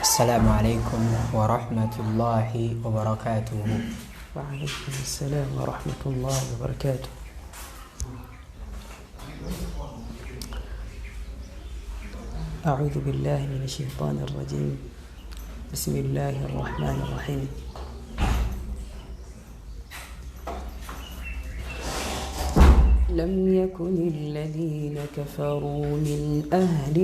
السلام عليكم ورحمة الله وبركاته. وعليكم السلام ورحمة الله وبركاته. أعوذ بالله من الشيطان الرجيم. بسم الله الرحمن الرحيم. لم يكن الذين كفروا من أهل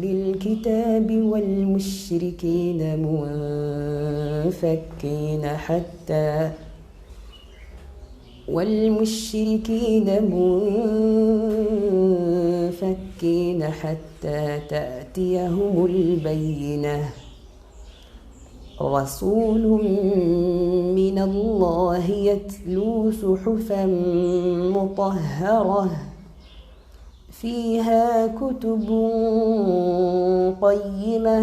الكتاب والمشركين منفكين حتى تأتيهم البينة. رسول من الله يتلو صحفا مطهرة فيها كتب قيمة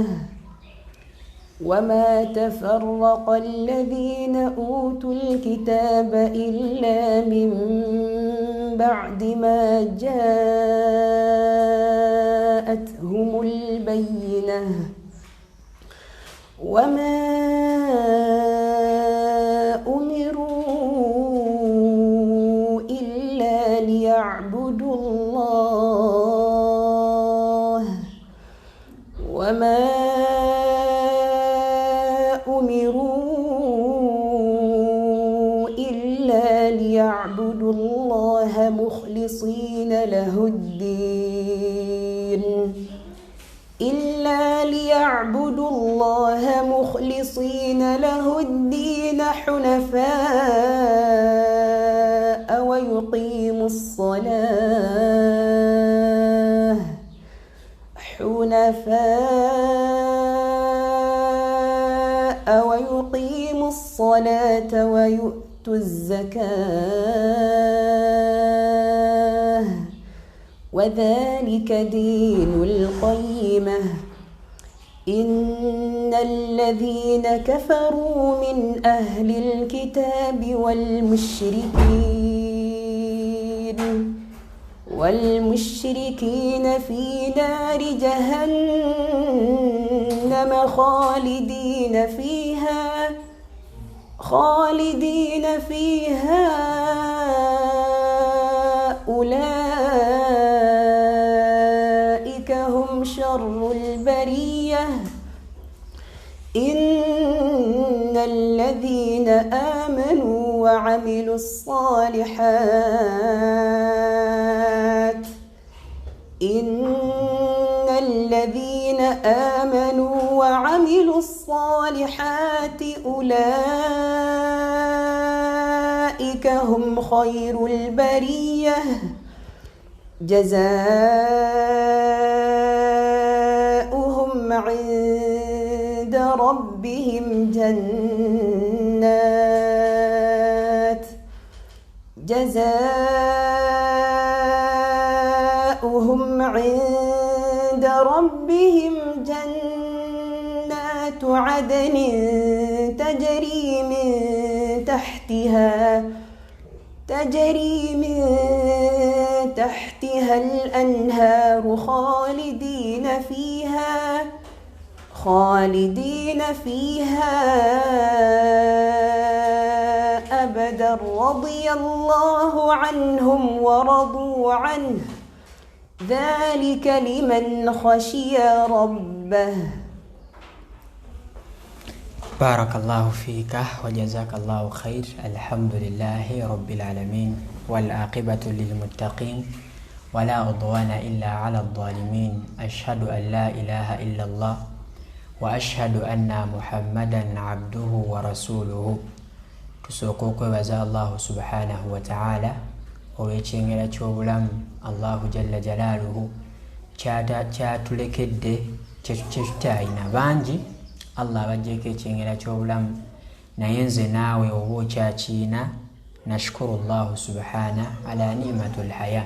وما تفرق الذين أوتوا الكتاب إلا من بعد ما جاءتهم البينة وما أمروا إلا ليعبدوا الله مخلصين له الدين حنفاء ويقيموا الصلاة ويؤتوا الزكاة وذلك دين القيمة. إن الذين كفروا من أهل الكتاب والمشركين في نار جهنم خالدين فيها أولئك هم شر البرية. إن الذين آمنوا وعملوا الصالحات أولئك هم خير البرية. جزاؤهم عند ربهم جنات عدن تجري من تحتها الأنهار خالدين فيها أبدا رضي الله عنهم ورضوا عنه ذلك لمن خشي ربه. بارك الله فيك وجزاك الله خير. الحمد لله رب العالمين والعاقبة للمتقين ولا عدوان إلا على الظالمين. أشهد أن لا إله إلا الله وأشهد أن محمدا عبده ورسوله. tusooka okwebaza allahu subhanahu wa ta'ala olw'ekyengera ky'obulamu allahu jalla jalaaluhu kyatulekedde kyetutayina bangi allah abagjeeko ekyengera ky'obulamu naye nze naawe oba okyakiina nashukuru allahu subhana ala ni'matul haya.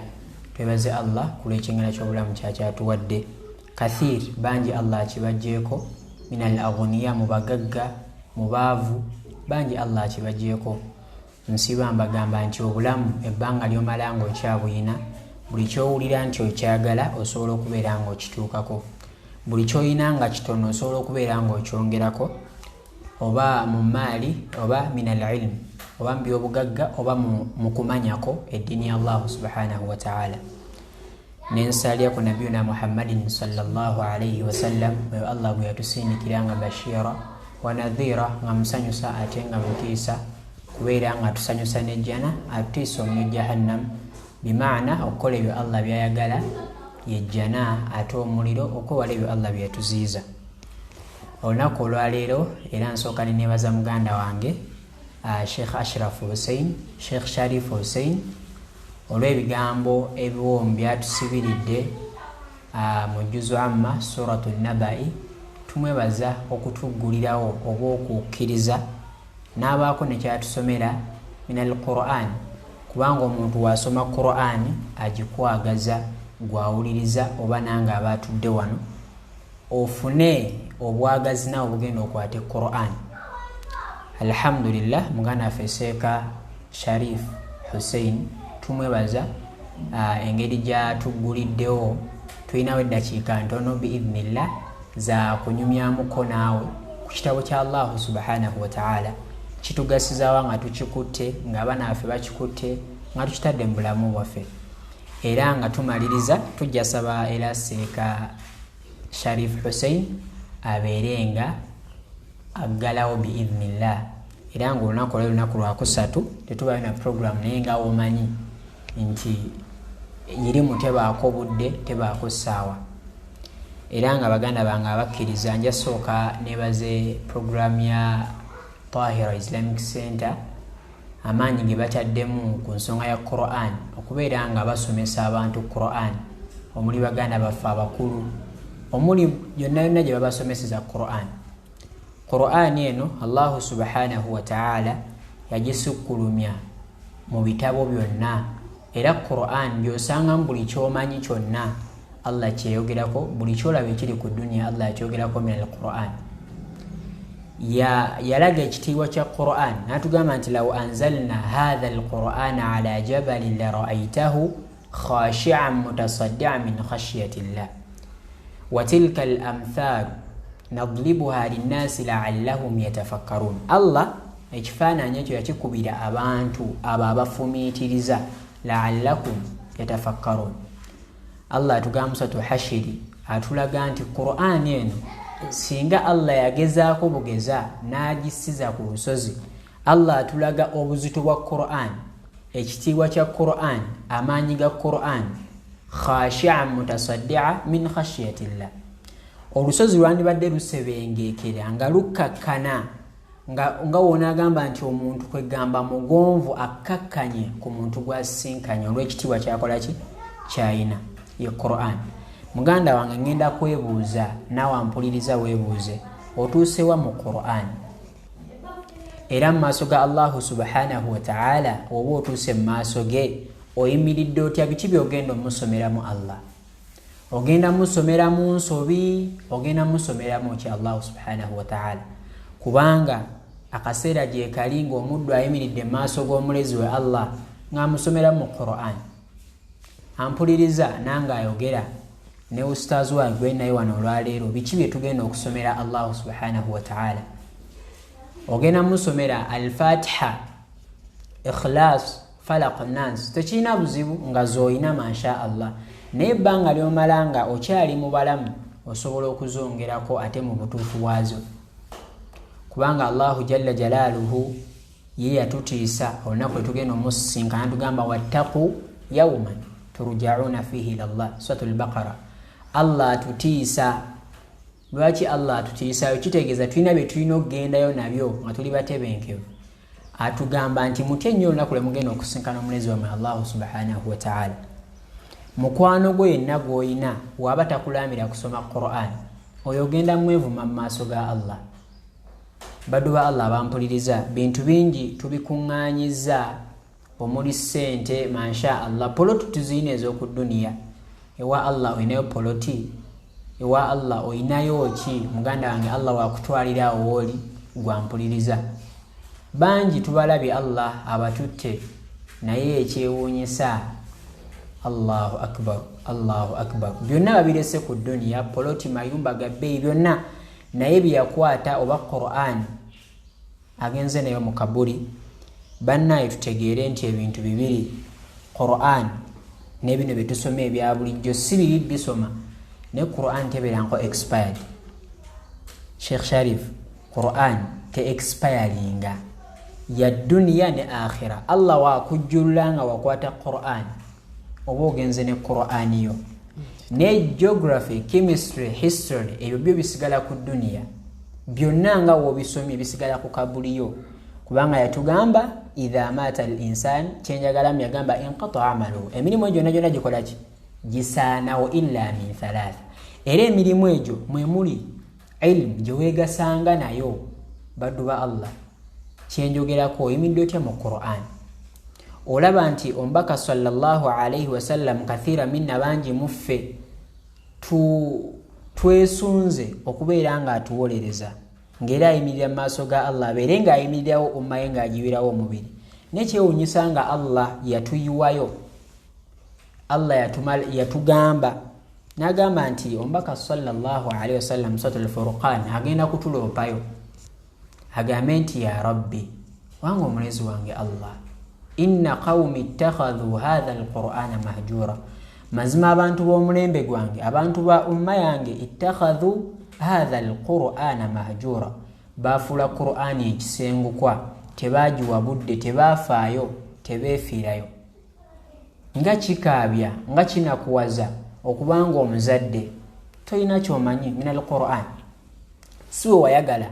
twebaze allah ku lw'ekyengera ky'obulamu kyakyatuwadde kathir bangi allah kibagjeeko minal aghniya mu bagagga mu baavu bangi allah kibagjeeko nsiba mbagamba nti obulamu ebbanga lyomala ng'okyabuyina, buli kyowulira nti okyagala osobola okubeera ng'okituukako, buli kyoyina nga kitono osobola okubeera ng'okyongerako, oba mu maali oba min al ilm oba mu byobugagga oba mu kumanyako eddiini ya Allahu subhanahu wa ta'ala. Nensalya ku nabiyuna Muhammadin sallallahu alayhi wa sallam, oyo Allah bwe yatusindikira nga bashira wa nadhira, nga musanyusa ate nga mutiisa, kubeera nga tusanyusa nejjana atutiisa omuliro jahannam, bimaana okukola ebyo Allah byayagala yejjana, ate omuliro okwewala ebyo Allah byeyatuziiza. Olunaku olwaleero era nsooka neneebaza muganda wange Sheikh Ashraf Hussein, Sheikh Sharif Hussein olw'ebigambo ebiwoomu byatusibiridde mu jjuzu amma suratu Nabai. Tumwebaza okutuggulirawo oba okukkiriza n'abaako nekyatusomera min al-Qur'an, kubanga omuntu wasoma Qur'an agikwagaza gwawuliriza oba nange abatudde wano ofune obwagazi nawe bugenda okwate Qur'an. Alhamdulillah, muganda waffe Sheikh Sharif Hussein tumwebaza engeri gyatugguliddewo. Tulinawo eddakiika ntono biidhnillah za kunyumyamuko naawe ku kitabo kya Allahu subhanahu wa ta'ala, kitugasizawa nga tukikutte, nga abaana baffe bakikutte, nga tukitadde mu bulamu bwaffe. Era nga tumaliriza tujja saba era Sheikh Sharif Hussein abeerenga aggalawo biidhnillah. Era nga olunaku olwo lunaku lwakusatu tetubayo na program, naye nga omanyi nti yirimu tebaako budde tebaako ssaawa. Era nga baganda bange abakkiriza nja sooka nebaze program ya Tahira Islamic Center amaanyi ge bataddemu ku nsonga ya Qur'an, okubeera nga basomesa abantu Qur'an, omuli baganda baffe abakulu, omuli yonna yonna gye babasomeseza Qur'an. Qur'an eno Allahu subhanahu wa ta'ala yagisukkulumya mu bitabo byonna, era Qur'an byosanga mu buli kyomanyi kyonna Allah kyeyogerako, buli kyolaba ekiri ku dunya Allah yakyogerako min al-Qur'an. Yalaga ekitiibwa kya Qur'an natugamba nti law anzalna hadha al-Qur'ana ala jabalin la ra'aytahu khashi'an mutasaddi'an min khashyati Allah wa tilka al-amthal nadlibuha linnasi la'allahum yatafakkarun. Allah ekifaananyi ekyo yakikubira abantu abo abafumiitiriza, la'allakum yatafakkarun. Allah atugamba suratu Hashiri atulaga nti Qur'an eno singa Allah yagezaako bugeza n'agisiza ku lusozi, Allah atulaga obuzito bwa Qur'an, ekitiibwa kya Qur'an, amaanyi ga Qur'an, khashi'an mutasaddi'a min khashyatillah. Olusozi lwandibadde lusebengeekera nga lukkakkana, nga wona agamba nti omuntu kwegamba mugonvu akkakkanye ku muntu gwasinkanye olw'ekitiibwa kyakola ki kyayina ye Qur'an. Muganda wange ngenda kwebuuza nawe ampuliriza weebuuze, otuusewa mu Qur'an era mu maaso ga Allahu subhanahu wa ta'ala? Oba otuuse mu maaso ge oyimiridde otya? Biki byogenda omusomeramu Allah? Ogenda musomera mu nsobi, ogenda musomeramu ki Allahu subhanahu wa ta'ala? Kubanga akaseera gye kali ng'omuddu ayimiridde mu maaso g'omulezi we Allah ng'amusomera mu Qur'an. Ampuliriza nange ayogera ne ustaz wange naye wano olwaleero, biki bye tugenda okusomera Allahu subhanahu wa ta'ala? Ogenda musomera al-Fatiha, Ikhlas, Falaq, Nas, tekirina buzibu nga zooyina masha Allah. Naye ebbanga lyomala nga okyali mu balamu osobola okuzongerako ate mu butuufu bwazo, kubanga Allahu jalla jalaaluhu ye yatutiisa olunaku lwe tugenda omusisinkana tugamba wattaqu yawman turja'una fihi ila Allah, suratul Baqara. Allah atutiisa. Lwaki Allah atutiisayo? Kitegeeza tulina bye tulina okugendayo nabyo nga tuli batebenkevu. Atugamba nti mutye nnyo olunaku lwe mugenda okusinkana omulezi wammwe Allahu subhanahu wa ta'ala. Mukwano gwe yenna gw'oyina waba takulamira kusoma Qur'an, oyo ogenda mwevuma mu maaso ga Allah. Baddu ba Allah bampuliriza, bintu bingi tubikuŋŋaanyizza, omuli ssente, masha Allah, poloti tuziyina ez'oku duniya. Ewa Allah oyinayo poloti? Ewa Allah oyinayo ki? Muganda wange Allah wakutwalira awo oli gwampuliriza. bangi tubalabye Allah abatutte naye ekyewuunyisa Allahu akbar Allahu akbar byonna babirese ku duniya poloti mayumba gabbeeyi byonna naye byakwata oba Qur'an agenze nayo mu kaburi bannaye tutegeere nti ebintu bibiri Qur'an ne bino byetusoma ebya bulijjo si biri bisoma ne Qur'an tebeeranko expired Sheikh Sharif Qur'an te expiringa ya duniya ne akhira Allah wa kujjulanga wakwata Qur'an oba ogenze ne Qur'an yo ne geography chemistry history ebyo byo bisigala ku duniya byonna nga wobisomye bisigala ku kabuli yo kubanga yatugamba idha mata al-insan chenjagala myagamba inqata amalu emirimu gyonna gyonna gikola ki gisana wa illa min thalath era emirimu egyo mwe muli ilm gyewegasanga nayo baddu ba Allah kyenjogerako emiddo tya mu Qur'an olaba nti ombaka sallallahu alayhi wasallam kathira minna bangi muffe twesunze okubeera nga atuwolereza ngera ayimirira mu maaso ga Allah abeere nga ayimirirawo ummaye nga agiwirawo omubiri nekyewuunyisa nga Allah yatuyiwayo Allah yatugamba n'agamba nti ombaka sallallahu alayhi wasallam suratul Furqan agenda kutuloopayo agambe nti ya rabbi wange omulezi wange Allah inna qawmi ittakhadhu hadha alqur'ana mahjura mazima abantu b'omulembe gwange abantu ba umma yange ittakhadhu hadha alqur'ana mahjura bafula Qur'ani ekisengukwa tebagiwa budde tebafaayo tebeefiirayo nga kikaabya nga kinakuwaza okubanga omuzadde toyina kyomanyi min alqur'an siwe wayagala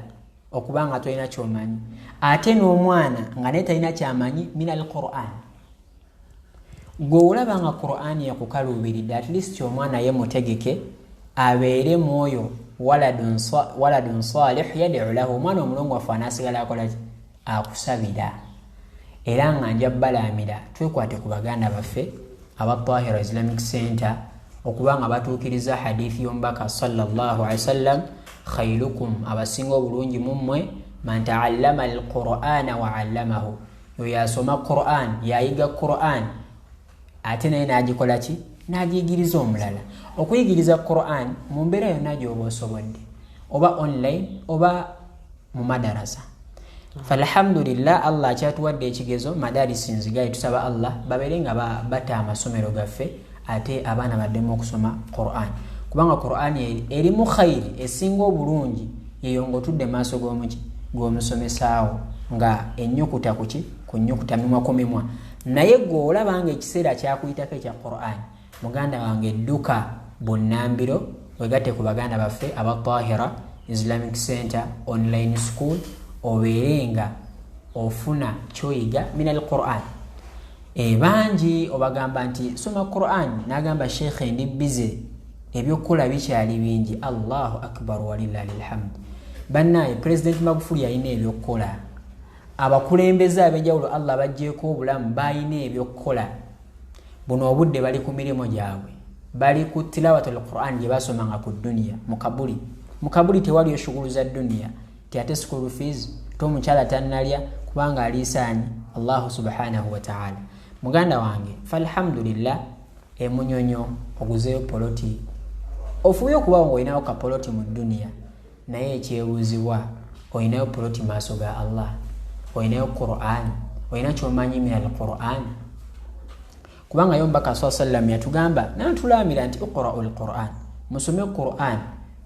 okubanga toyina kyomanyi ate n'omwana nga ne talina kyamanyi min alqur'an gwe olabanga Qur'an yakukaluubiridde at least omwana ye mutegeke abeere mwoyo waladun salih yad'u lahu omwana omulongoofu anaasigala akola akusabira era nga nja bbalamira twekwate ku baganda baffe aba Tahira Islamic Center okubanga batuukiriza hadithi y'omubaka sallallahu alaihi wasallam khairukum abasinga obulungi mummwe man ta'allama al-Qur'ana wa 'allamahu yo yasoma Qur'an yayiga Qur'an ate naye n'agikola ki n'agiyigiriza omulala okuyigiriza Qur'an mu mbeera yonna gy'oba osobodde oba online oba mu madarasa falhamdulillah Allah akyatuwadde ekigezo madarisi nzigaye tusaba Allah babeere nga bata amasomero gaffe ate abaana baddemu okusoma Qur'an kubanga Qur'an erimu khayiri esinga obulungi yeyo ng'otudde maaso g'omusomesaawo nga ennyukuta ku nnyukuta mimwa ku mimwa naye gwe olabanga ekiseera kyakuyitako ekya Qur'an muganda wange edduka bunnambiro wegatte ku baganda baffe aba Tahira Islamic Center online school obeere nga ofuna kyoyiga min al-Qur'an bangi obagamba nti soma Qur'an n'agamba sheikh ndi bize ebyokukola bikyali bingi Allahu akbar walillahi alhamd bannaye President Magufuli yalina ebyokukola abakulembeze ab'enjawulo Allah bajjeeko obulamu balina ebyokukola buno obudde bali ku mirimu gyabwe bali ku tilawatul Qur'an gye basomanga ku duniya mu kabuli tewaliyo shugulu za duniya ate school fees tomukyala tannalya kubanga alisaani Allah subhanahu wa ta'ala muganda wange falhamdulillah emunyonyo oguzeyo poloti ofuye okuba ngo olinayo ka poloti mu duniya naye ekyewuzibwa olinayo poloti maaso ga Allah olinayo Qur'an olina kyomanyi min al-Qur'an kubanga yombaka sallam yatugamba nantulaamira nti iqra'u al-Qur'an musome Qur'an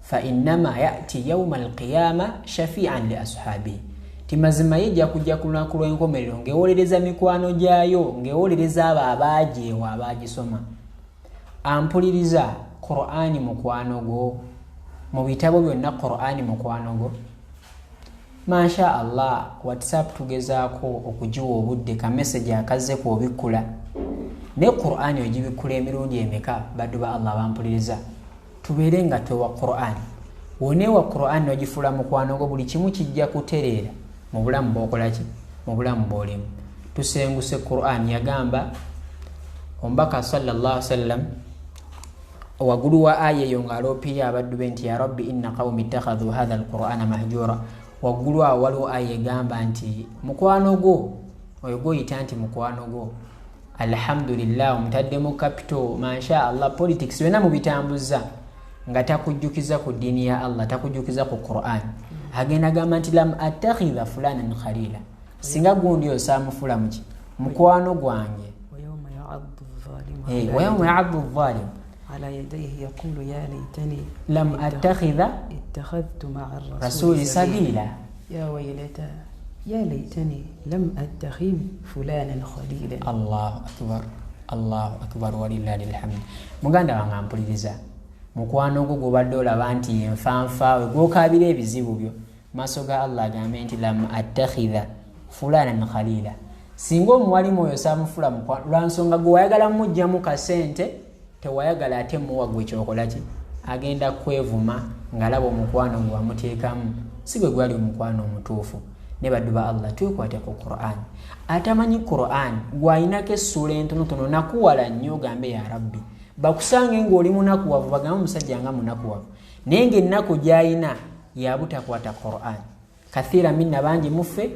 fa innama ya'ti yawma al-qiyama shafi'an li ashabi timazima yejja kujja kunaku lw'enkomerero ngewolereza mikwano gyayo ngewolereza abo abaajeewa abaagisoma ampuliriza Qur'ani mukwano go mu bitabo byonna Qur'ani mukwano go masha Allah WhatsApp tugezaako okujiwa obudde ka message akaze ku obikula ne Qur'ani ogibikula emirundi emeka baddu ba Allah bampuliriza tubeere nga towa Qur'an wonewa Qur'an ogifula mukwano go buli kimu kijja kutereera mu bulamu bw'okola ki mu bulamu bw'olimu tusenguse Qur'an yagamba ombaka sallallahu alaihi wasallam wagulu wa aya eyo ng'aloopiya abaddu be nti ya rabbi inna qawmi ittakhadhu hadha al-Qur'ana mahjura waggulu awo waliwo aya egamba nti mukwano gwo oyo goyita nti mukwano gwo alhamdulillah omutaddemu capital masha Allah politics byonna mubitambuza nga takujjukiza ku ddiini ya Allah takujjukiza ku Quran agenda gamba nti lam attakhidha fulanan khalila singa gundi osamufula muki mukwano gwange wa yawma ya'addu adh-dhalim على يديه يقول يا ليتني لم أتخذ اتخذت مع الرسول سبيلا يا ويلتى يا ليتني لم أتخذ فلانا خليلا. الله أكبر ولله الحمد. muganda wange ampuliriza mukwano gwo gubadde olaba nti enfanfaawe gwokabira ebizibu byo maaso ga Allah agambe nti lam attakhidha fulanan khalila singa omuwalimu oyo samufula mukwano lwansonga gwe wayagala mujjamu kasente tewayagala ate muwa gwe kyokola ki agenda kwevuma ngalaba omukwano gwe wamuteekamu si gwe gwali omukwano omutuufu. ne baddu ba Allah twekwate ku Quran atamanyi Quran gwayinako essula entonotono nakuwala nnyo gambe ya Rabbi bakusange ng'oli munakuwavu bagamba omusajja nga munakuwavu naye ng'ennaku gy'ayina yabutakwata Quran. kathira minna bangi muffe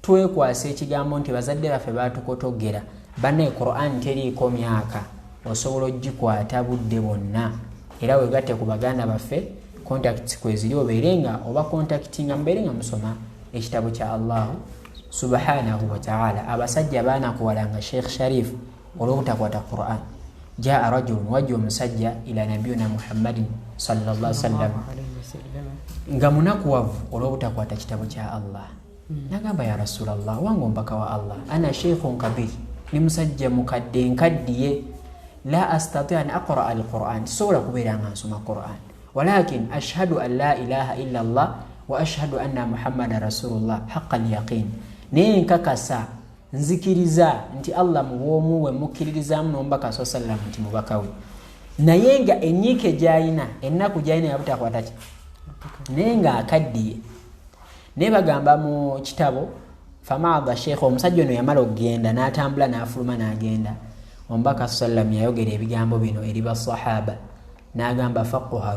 twekwasa ekigambo nti bazadde baffe batukotogera banne Quran teriiko myaka osobola ogikwata budde bonna era wegatte ku baganda baffe contacts kweziri obeerenga oba contactinga mbeerenga musoma ekitabo kya Allah subhanahu wa ta'ala. abasajja baanakuwalanga Sheikh Sharif olw'obutakwata Quran. jaa rajulun wajja omusajja ila nabiyuna Muhammadin sallallahu alaihi wasallam nga munakuwavu olw'obutakwata kitabo kya Allah. nagamba ya Rasulallah wange ombaka wa Allah ana sheikhun kabir ni musajja mukadde nkaddiye la astati an aqra al-Quran sobola kubeera nga nsoma Quran walakin ashhadu an la ilaha illa Allah wa ashhadu anna Muhammadan rasulullah haqqal yaqin. naye nkakasa nzikiriza nti Allah mubwomu we mukkiririzaamu n'omubaka sallam nti mubaka we naye nga ennyike gy'ayina ennaku gy'ayina yabutakwata ki naye nga akaddiye. naye bagamba mu kitabo famaadha sheikh omusajja ono yamala okugenda n'atambula n'afuluma n'agenda omubaka sallam yayogera ebigambo bino eri basahaba n'agamba faqquha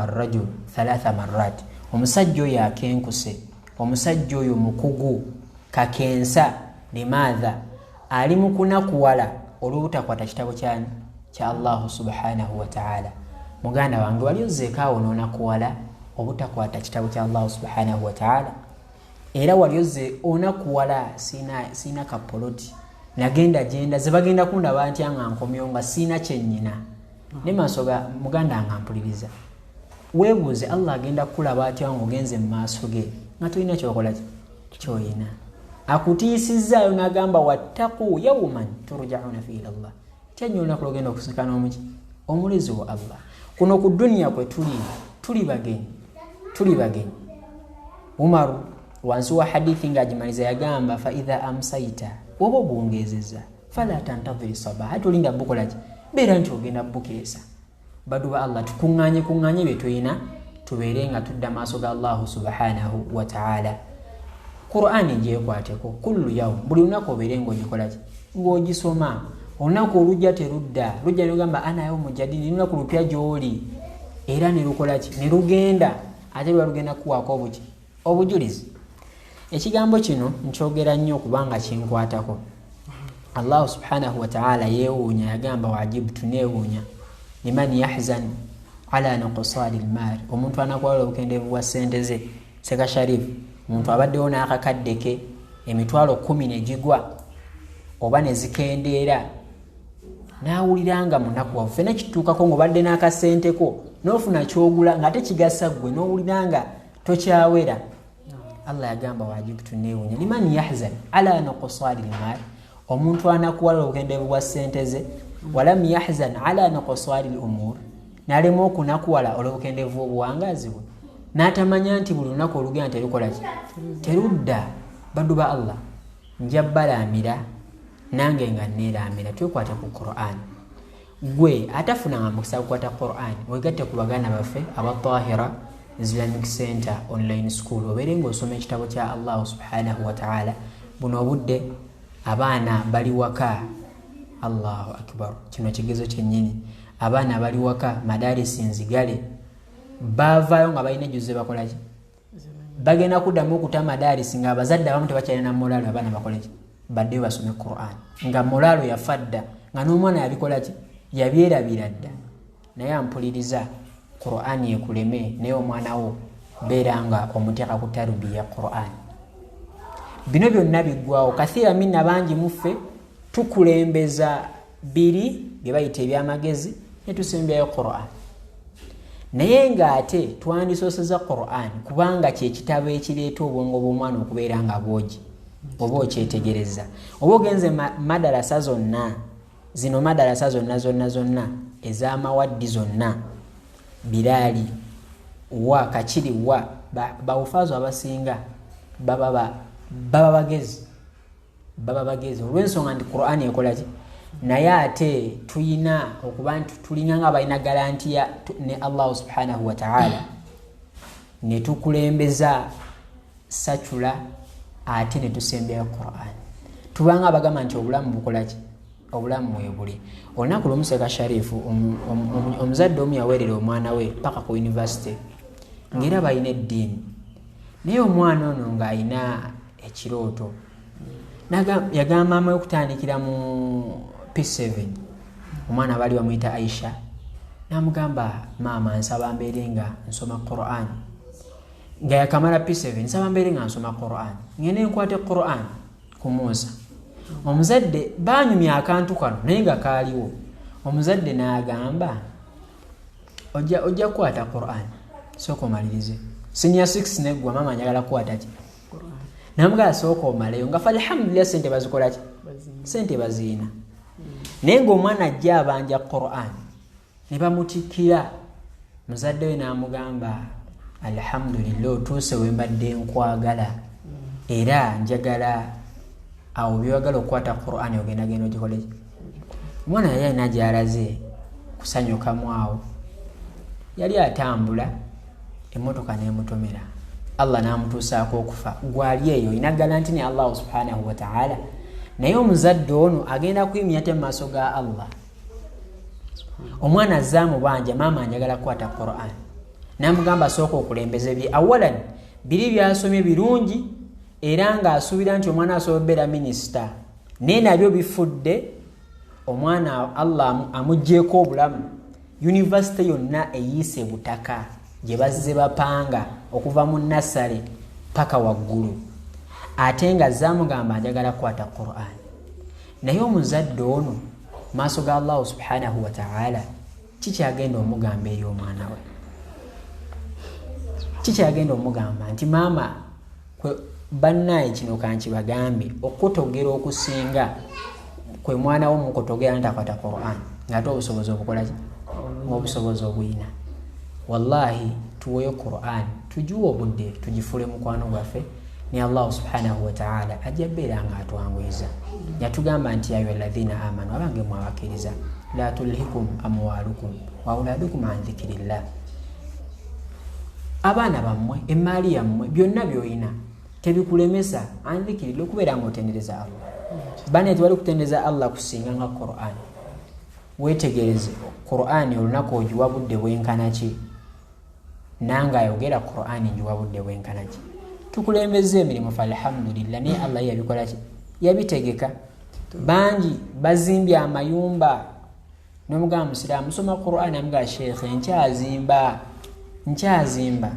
ar-rajul thalatha marrat. omusajja oyo akenkuse omusajja oyo mukugu kakensa limadha ali mu kunakuwala olw'obutakwata kitabo kya Allah subhanahu wa ta'ala. muganda wange wali ozzeekaawo n'onakuwala obutakwata kitabo kya Allah subhanahu wa ta'ala era wali ozze onakuwala sina kapoloti nagenda genda zebagenda kundaba ntya nga nkomyo nga sina kyennyina ne maaso ga muganda nga mpuliriza weebuuze Allah agenda kulaba atya ng'ogenze mu maaso ge nga tolina kyokola kyoyina akutiisizaayo n'agamba wattaqu yawman turja'una fihi ila Allah kyennya olunaku lwogenda okusikana omuki omulezi wa Allah. kuno ku duniya kwe tuli bagenyi. Umaru wansi wa hadithi ng'agimaliza yagamba fa idha amsaita oba obwongezeza fala tantadhiri sabaha tolinda bukola ki beera nti ogenda bukeesa. baddu ba Allah tukuŋŋaanye bye tulina tubeere nga tudda maaso ga Allah subhanahu wa ta'ala. Qur'ani gyekwateko kullu yawm buli lunaku obeere ng'ogikola ki ng'ogisoma. olunaku olujja terudda lujja lugamba ana yawmu jadidi lunaku lupya gy'oli era ne lukola ki ne lugenda ate lwa lugenda kuwaako obujulizi. ekigambo kino nkyogera nnyo kubanga kinkwatako. Allah subhanahu wa ta'ala yeewuunya yagamba wajibtu neewuunya liman yahzan ala nuqsani al-mal. omuntu anakwala obukendeevu bwa ssente ze Seka Sharif omuntu abaddewo n'akakadde ke emitwalo 10 ne gigwa oba ne zikendeera n'awuliranga munakuwavu fena kituukako ng'obadde n'akasente ko n'ofuna kyogula nga tekigasa ggwe n'owuliranga tokyawera. Allah yagamba wajibtu neewuunya liman yahzan ala nuqsani al-mal. omuntu anakuwala obukendeevu bwa ssente ze walam yahzan ala nuqsani al-umur n'alema okunakuwala olw'obukendeevu obuwangazi bwe n'atamanya nti buli lunaku olugenda terukola ki terudda. baddu ba Allah njabbalamira nange nga neeramira twekwate ku Quran. gwe atafunanga mukisa kukwata Quran wegatte ku baganda baffe abatahira Islamic Center online school obeere ng'osoma ekitabo kya Allah subhanahu wa ta'ala. buno obudde abaana bali waka. Allahu akbar kino kigezo kyennyini. abaana bali waka madarisi nzigale bavaayo nga balina ejuze bakola ki bagenda kuddamu okutama darisi nga abazadde abamu tebakyalina moralo abaana bakole ki badde basome Qur'an nga moralo yafadda nga n'omwana yabikola ki yabyerabira dda naye ampuliriza Qur'an yekuleme naye omwana wo beeranga omuteeka ku tarubiya Qur'an. Bino byonna biggwawo kathira minna bangi muffe tukulembeza biri bye bayita ebyamagezi ne tusembyayo Qur'an naye ng'ate twandisooseza Qur'an kubanga kye kitabo ekireeta obwongo bw'omwana okubeera nga bwogi oba okyetegereza oba ogenze madarasa zonna zino madarasa zonna ez'amawaddi zonna Bilali wa Kachiri wa bawufazo abasinga baba bagezi olw'ensonga nti Qur'an ekola ki naye ate tuyina okuba nti tulinga nga balina garantiya ne Allah subhanahu wa ta'ala ne tukulembeza sachula ate ne tusembera Qur'an tubanga bagamba nti obulamu bukola ki obulamu mwebuli. Olunaku lw'omuseka Sharifu omuzadde omu yaweerera omwana we paka ku university ng'era balina eddiini naye omwana ono ng'alina ekirooto yagamba maama we okutandikira mu P7 omwana bali bamuyita Aisha namugamba maama nsaba mbeere nga nsoma Qur'an nga yakamala P7 nsaba mbeere nga nsoma Qur'an ngende nkwate Qur'an ku Musa. Omuzadde banyumya akantu kano naye nga kaaliwo omuzadde n'agamba ojja kukwata Qur'an sooka omalirize senior 6 neggwa maama njagala kukwata ki namugala sooka omaleyo nga alhamdulillah sente bazikola ki sente baziina naye ng'omwana ajja abanja Qur'an ne bamutikira muzadde we n'amugamba alhamdulillah otuuse we mbadde nkwagala era njagala awo byagala okukwata Qur'an ogenda ogikole omwana yali alina gy'alaze kusanyukamu awo yali atambula emmotoka n'emutomera Allah n'amutuusaako okufa gwali eyo ina garanti ne Allah subhanahu wa ta'ala naye omuzadde ono agenda kuyimya te mu maaso ga Allah omwana azaamu banja maama njagala kukwata Qur'an n'amugamba sooka okulembeze bye awalan biri byasomye birungi era ng'asuubira nti omwana asobola okubeera minisita naye nabyo bifudde omwana Allah amuggyeko obulamu yunivasite yonna eyiise butaka gye bazze bapanga okuva mu nasale paka waggulu ate nga zaamugamba njagala kukwata Qur'an naye omuzadde ono maaso ga Allah subhanahu wa ta'ala kikyagenda omugamba eri omwana we kikyagenda omugamba nti maama bannaye kino kankibagambe okutogera okusinga kwe mwana wo mukutogera ntakwata Qur'an ng'ate obusobozi obukola ki obusobozi obuyina wallahi tuweyo Qur'an tujiwe obudde tugifule mukwano gwaffe ni Allah subhanahu wa ta'ala ajja beera nga atwanguyiza yatugamba nti ayo alladhina amanu abange mwabakiriza la tulhikum amwalukum wa auladukum an dhikrillah abaana bammwe emaali yammwe byonna byoyina tebikulemesa an dhikrillah okubeera nga otendereza Allah bane tewali kutendereza Allah kusinga nga Qur'an wetegereze Qur'an olunaku ogiwa budde bwenkana ki nanga ayogera Qur'an njiwa budde bwenkana ki tukulembeze emirimu fa alhamdulillah ne Allah yabikola ki yabitegeka bangi bazimbye amayumba n'omugamba musiraamu musoma Qur'an amuga sheikh nkyazimba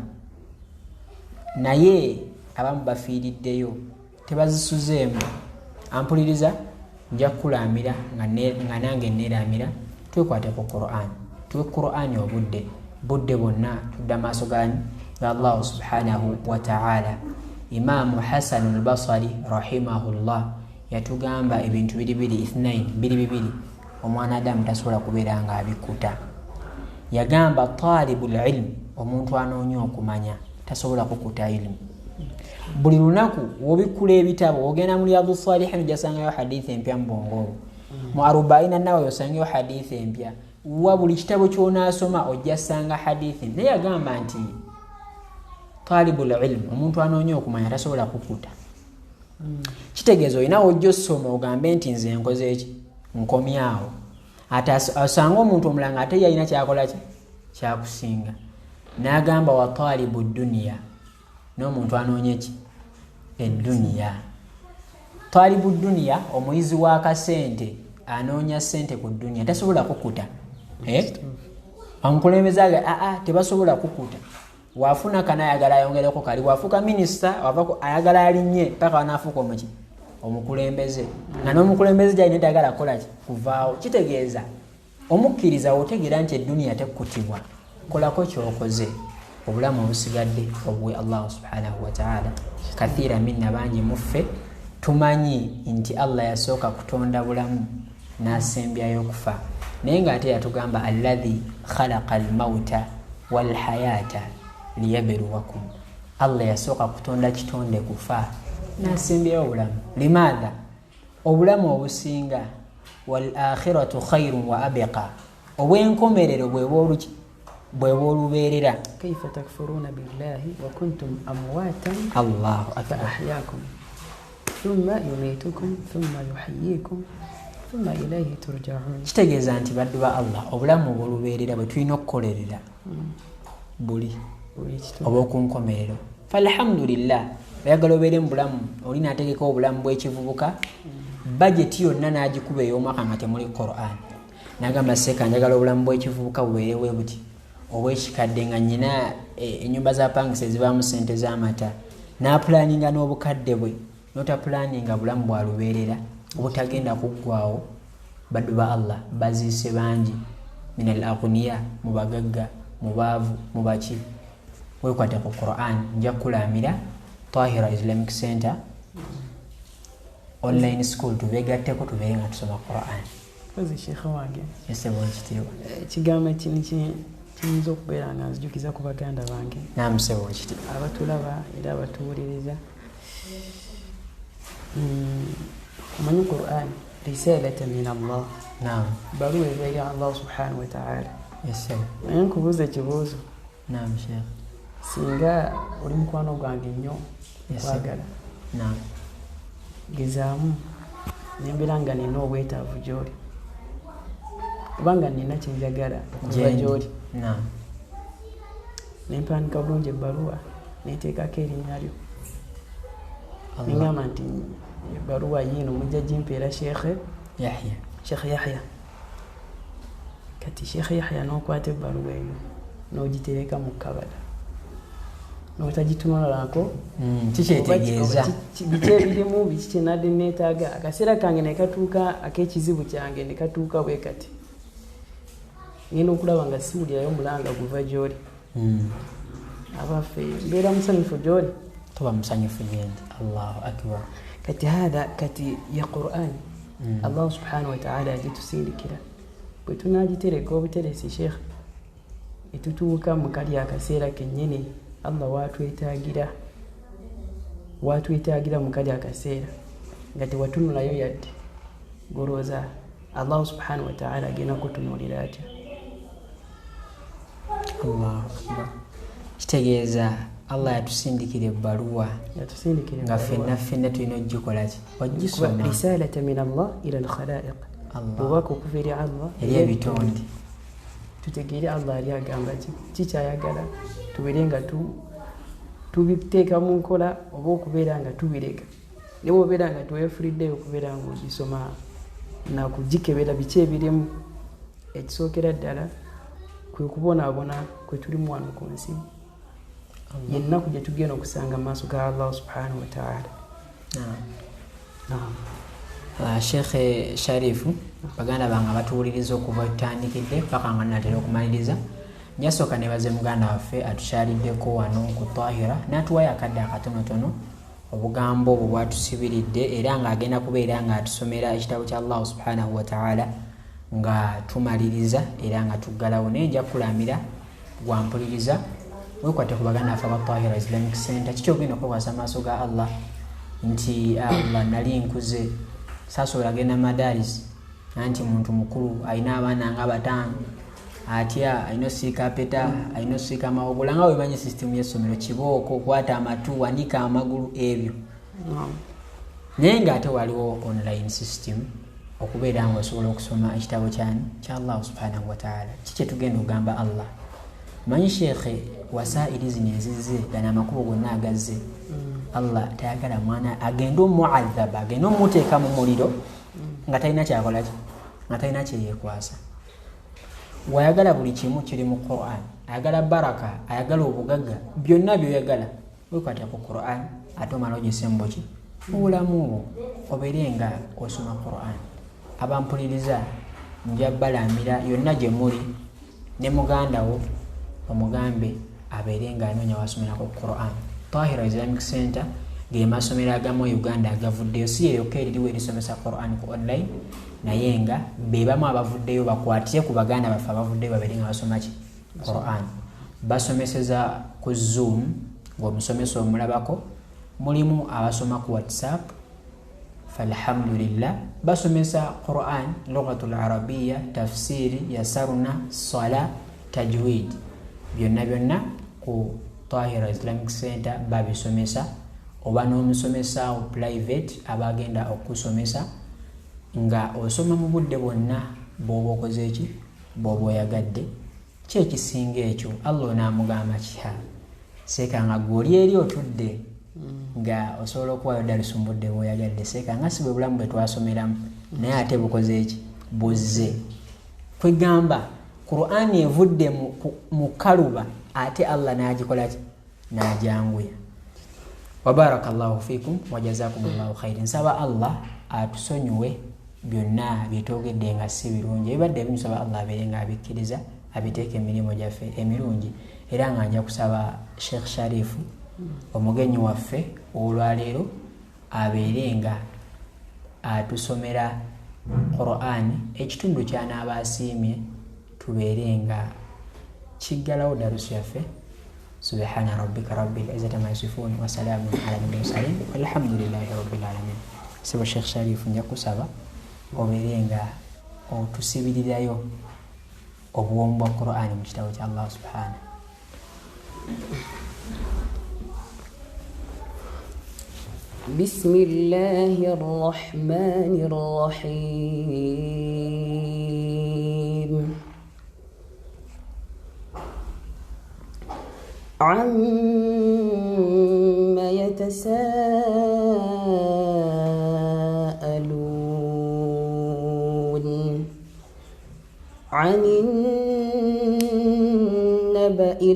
naye abamu bafiiriddeyo tebazisuzeemu ampuliriza nja kukulamira nga nange neeramira twekwate ku Qur'an tuwe Qur'an obudde bonna tudda maaso ga Allah subhanahu wa ta'ala. Imamu Hasan al-Basri rahimahullah yatugamba ebintu bibiri omwana Adamu tasobola kubeera nga abikuta. Yagamba talibul ilm omuntu anoonya okumanya tasobola kukuta ilmu. Buli lunaku wobikula ebitabo ogenda mu Riyadus Salihin jasangayo hadithi empya mbongoro mu 40 nawe yosangayo hadithi empya wa buli kitabo ky'onaasoma ojjasanga hadithi. Naye yagamba nti talibul ilm omuntu anoonya okumanya tasobola kukuta. Kitegeeza olina ojja osoma ogambe nti nze nkoze eki nkomyawo ate asanga omuntu omulanga ate yalina kyakola kyakusinga. N'agamba wa talibud dunya n'omuntu anoonya ki edduniya. Twalibu dduniya, omuyizi w'akasente anoonya ssente ku dduniya tasobola kukuta. Omukulembeze tebasobola kukuta. Wafuna kana ayagala ayongereko kali, wafuuka minisita ayagala alinnye paka wanaafuuka omukulembeze. Nga n'omukulembeze gyalina tayagala kukola kuvaawo. Kitegeeza omukkiriza otegeera nti edduniya tekkutibwa. Kolako kyokoze, obulamu obusigadde obwe Allah subhanahu wa ta'ala. Kathira minna bangi muffe tumanyi nti Allah yasooka kutonda bulamu n'asembyayo okufa, naye ng'ate yatugamba alladhi khalaqa almauta walhayata liyabluwakum. Allah yasooka kutonda kitonde kufa n'asembyayo obulamu. Limaadha? Obulamu obusinga wal akhiratu khairun wa abqa, obwenkomerero bweba olubeerera. kayfa takfuruna billahi wa kuntum amwatan Allahu akbar. ahyakum thumma yumitukum thumma yuhyikum thumma ilayhi turja'un. Kitegeeza nti baddu ba Allah obulamu obw'olubeerera bwe tulina okukolerera buli obw'okunkomerero. Falhamdulillah, oyagala obeere mu bulamu, oli n'ategeka obulamu bw'ekivubuka, bajeti yonna n'agikuba ey'omwaka nga temuli Qur'an. N'agamba Seeka njagala obulamu bw'ekivubuka bubeere bwe buti, obw'ekikadde nga nnyina ennyumba za pangisa ezibaamu ssente z'amata, n'apulaninga n'obukadde bwe, n'otapulaninga bulamu bwa lubeerera obutagenda kuggwaawo. Baddu ba Allah baziise bangi, min al aghniya, mu bagagga, mu baavu, mu baki. Weekwate ku Qur'an. Nja kukulamira Tahira Islamic Center online school, tubeegatteko tubeere nga tusoma Qur'an. Kozi sheekha wange Yesebo ekitiibwa. Ekigambo kino kiyinza okubeera nga nzijukiza ku baganda bange Namusebo ekitiibwa. abatulaba era abatuwuliriza. Omanyi Qur'an risalata min Allah, Naam. baluwa eva eri Allah subhanahu wa ta'ala. Yesebo. Naye nkubuuza ekibuuzo, Naam Sheikh. singa oli mukwano gwange nnyo nkwagala, Naam. gezaamu nembeera nga nina obwetaavu gy'oli, kubanga nina kyenjagala okuva gy'oli, Naam. nempandiika bulungi ebbaluwa neteekako erinnya lyo, nengamba nti ebbaluwa yiino mujja gimpeera Sheikh Yahya. Kati Sheikh Yahya n'okwata ebbaluwa eyo n'ogitereka mu kabada n'otagitunulako Kikyetegeeza. biki ebirimu, biki kyenadde neetaaga. Akaseera kange ne katuuka ak'ekizibu kyange ne katuuka bwe kati, ngenda okulaba nga siwulirayo mulanga guva gy'oli. Abaffe mbeera musanyufu gy'oli. Toba musanyufu gyendi. Allahu akbar. Kati ya Qur'an Allah subhanahu wa ta'ala agitusindikira, bwe tunaagitereka obuteresi Sheikh, etutuuka mu kali akaseera kennyini Allah watwetaagira mu kali akaseera nga tewatunulayo yadde, golooza Allah subhanahu wa ta'ala agenda kutunuulira atya. Allahu akbar. Kitegeeza Allah yatusindikira ebbaluwa nga ffenna tulina ogikola ki? Ogisoma. Risalata min Allah ila al-khalaiq, bubaka okuva eri Allah eri ebitonde. Tutegeere Allah ali agamba kikyayagala tubeere nga tubiteeka mu nkola oba okubeera nga tubireka. Ne bw'obeera nga twefuriddeyo okubeera nga ogisoma nakugikebera biki ebirimu. Ekisookera ddala kwe kubonaabona kwe tulimu wano ku nsi, yennaku gye tugenda okusanga mu maaso ga Allah subhanahu wa ta'ala. Sheikh Sharifu, baganda bange batuwuliriza okuva tutandikidde paka nga natera okumaliriza. Njasooka nebaze muganda waffe atukyaliddeko wano ku Tahira n'atuwayo akadde akatonotono obugambo obwo bwatusibiridde, era ng'agenda kubeera nga atusomera ekitabo kya Allah subhanahu wa ta'ala nga tumaliriza era nga tuggalawo. Naye nja kukulamira gwampuliriza, weekwate ku baganda waffe aba Tahira Islamic Center. Kiki ogenda okwewasa amaaso ga Allah nti Allah nali nkuze sasobola genda madaris, anti muntu mukulu alina abaana nga 5 atya alina osiika peta alina osiika mawogula nga wemanyi system y'essomero, kibooko kwata amatu wanika amagulu ebyo. Naye ng'ate waliwo online system okubeera nga osobola okusoma ekitabo kya Allah subhanahu wa ta'ala. Kiki tugenda okugamba Allah? Manyi Sheikh wasaili zino ezizze gana amakubo gonna agazze Allah tayagala mwana agenda omuadhaba agenda omuteeka mu muliro nga talina kyakola nga talina kyeyekwasa. Wayagala buli kimu kiri mu Quran, ayagala baraka, ayagala obugagga, byonna byoyagala wekwatira ku Quran ate omala ogisembo ki obulamu bwo obeere nga osoma Quran. Abampuliriza nja balamira yonna gye muli ne muganda wo omugambe abeere nga anoonya wasomera ku Quran. Tahira Islamic Center ge masomero agamu Uganda agavuddeyo si eryoka eririwo erisomesa Quran ku online naye nga bebamu abavuddeyo bakwatire ku baganda baffe abavuddeyo babeere nga basoma ki Quran. Basomeseza ku Zoom ng'omusomesa omulabako, mulimu abasoma ku WhatsApp falhamdulillah, basomesa Quran lughatul arabia, tafsiri, yasaruna, sala, tajwid, byonna ku Tahira Islamic Center babisomesa. Oba n'omusomesa o private abagenda okusomesa nga osoma mu budde bwonna bw'oba okoze eki bw'oba oyagadde. Kyekisinga ekyo Allah n'amugamba kiha seeka nga gwoli eri otudde nga osobola okuwayo darusu mu budde bw'oyagadde, seeka nga si bwe bulamu bwe twasomeramu naye ate bukoze eki buzze. Kwegamba Quran evudde mu kaluba ate Allah n'agikola ki n'ajanguya. Wabarakallahu fikum wa jazakumullahu khairan. Nsaba Allah atusonyiwe byonna byetwogedde nga si birungi, ebibadde bimusaba Allah abeere nga abikkiriza abiteeke emirimu gyaffe emirungi. Era nga nja kusaba Sheikh Sharifu omugenyi waffe olwaleero abeere nga atusomera Quran ekitundu ky'anaaba asiimye tubeere nga kiggalawo darusu yaffe. Subhana rabbika rabbil izzati amma yasifun wa salamun ala al-mursalin walhamdulillahi rabbil alamin. Sebo Sheikh Sharifu nja kusaba obeere nga otusibirirayo obuwombo bwa Quran mu kitabo kya Allah subhanahu. Bismillahir rahmanir rahim. عَمَّ يَتَسَاءَلُونَ عَنِ النَّبَإِ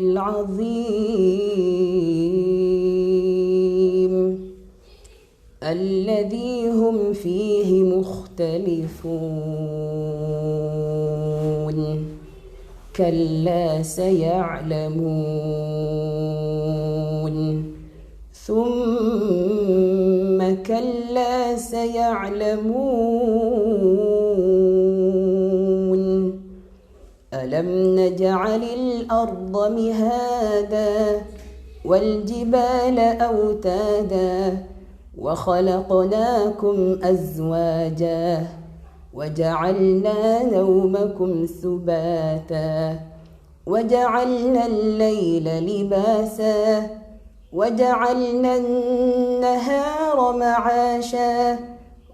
الْعَظِيمِ الَّذِي هُمْ فِيهِ مُخْتَلِفُونَ كلا سيعلمون ثم كلا سيعلمون ألم نجعل الأرض مهادا والجبال أوتادا وخلقناكم أزواجا وجعلنا نومكم سباتا وجعلنا الليل لباسا وجعلنا النهار معاشا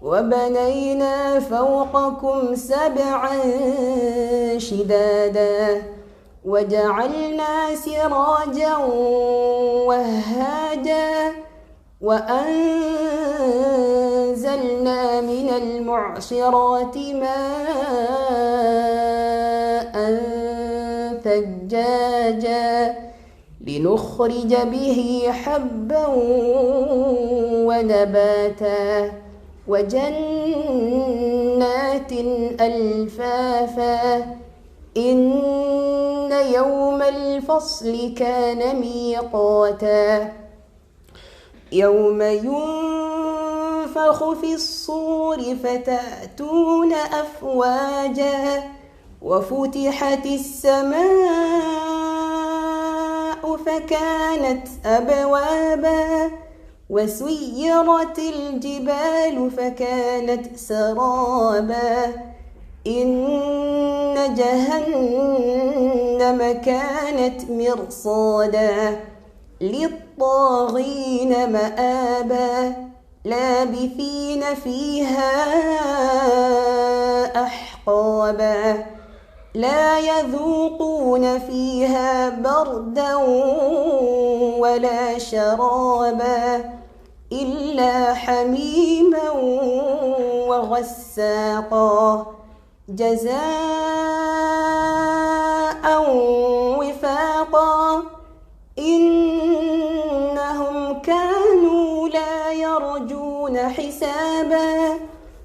وبنينا فوقكم سبعا شدادا وجعلنا سراجا وهاجا وأنزلنا من المعصرات ماء ثجاجا لنخرج به حبا ونباتا وجنات ألفافا إن يوم الفصل كان ميقاتا يوم ينفخ في الصور فتأتون أفواجا وفتحت السماء فكانت أبوابا وسيرت الجبال فكانت سرابا إن جهنم كانت مرصادا للطاغين مآبا لابثين فيها أحقابا لا يذوقون فيها بردا ولا شرابا إلا حميما وغساقا جزاء وفاقا إنهم كانوا لا يرجون حسابا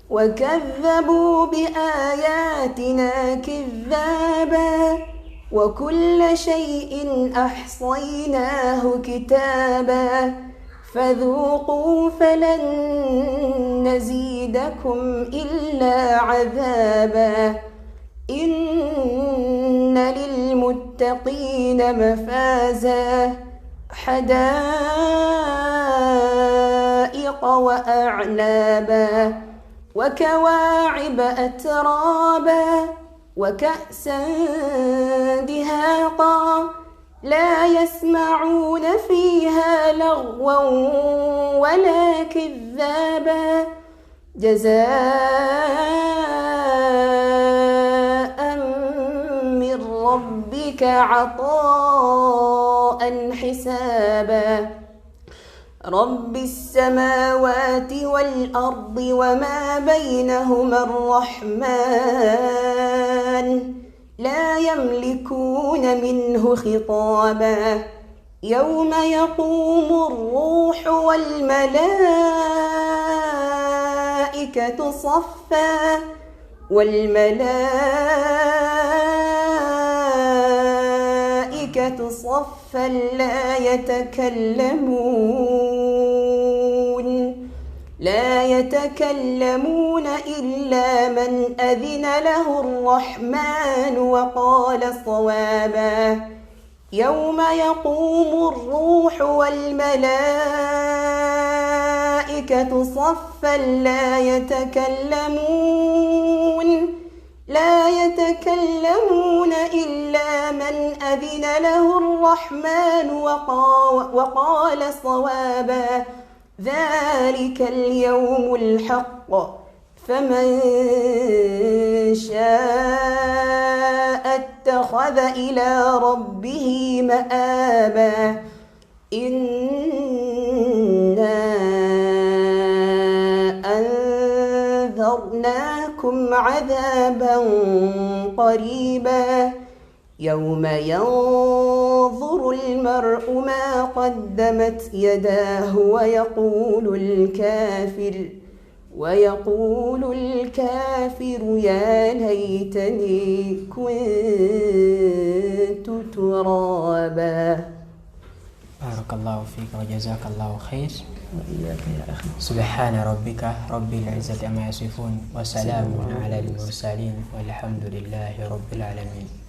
وكذبوا بآياتنا كذابا وكل شيء أحصيناه كتابا فذوقوا فلن نزيدكم إلا عذابا إن للمتقين مفازا حدائق وأعنابا وكواعب أترابا وكأسا دهاقا لا يسمعون فيها لغوا ولا كذابا جزاء من ربك عطاء حسابا رب السماوات والأرض وما بينهما الرحمن لا يملكون منه خطابا يوم يقوم الروح والملائكة صفا لا يتكلمون إلا من أذن له الرحمن وقال صوابا يوم يقوم الروح والملائكة صفا لا يتكلمون إلا من أذن له الرحمن وقال صوابا ذلك اليوم الحق فمن شاء اتخذ إلى ربه مآبا إنا أنذرناكم عذابا قريبا يوم ينظر المرء ما قدمت يداه ويقول الكافر يا ليتني كنت ترابا. بارك الله فيك وجزاك الله خير. وإياك يا أخي. سبحان ربك رب العزة عما يصفون وسلام على المرسلين والحمد لله رب العالمين.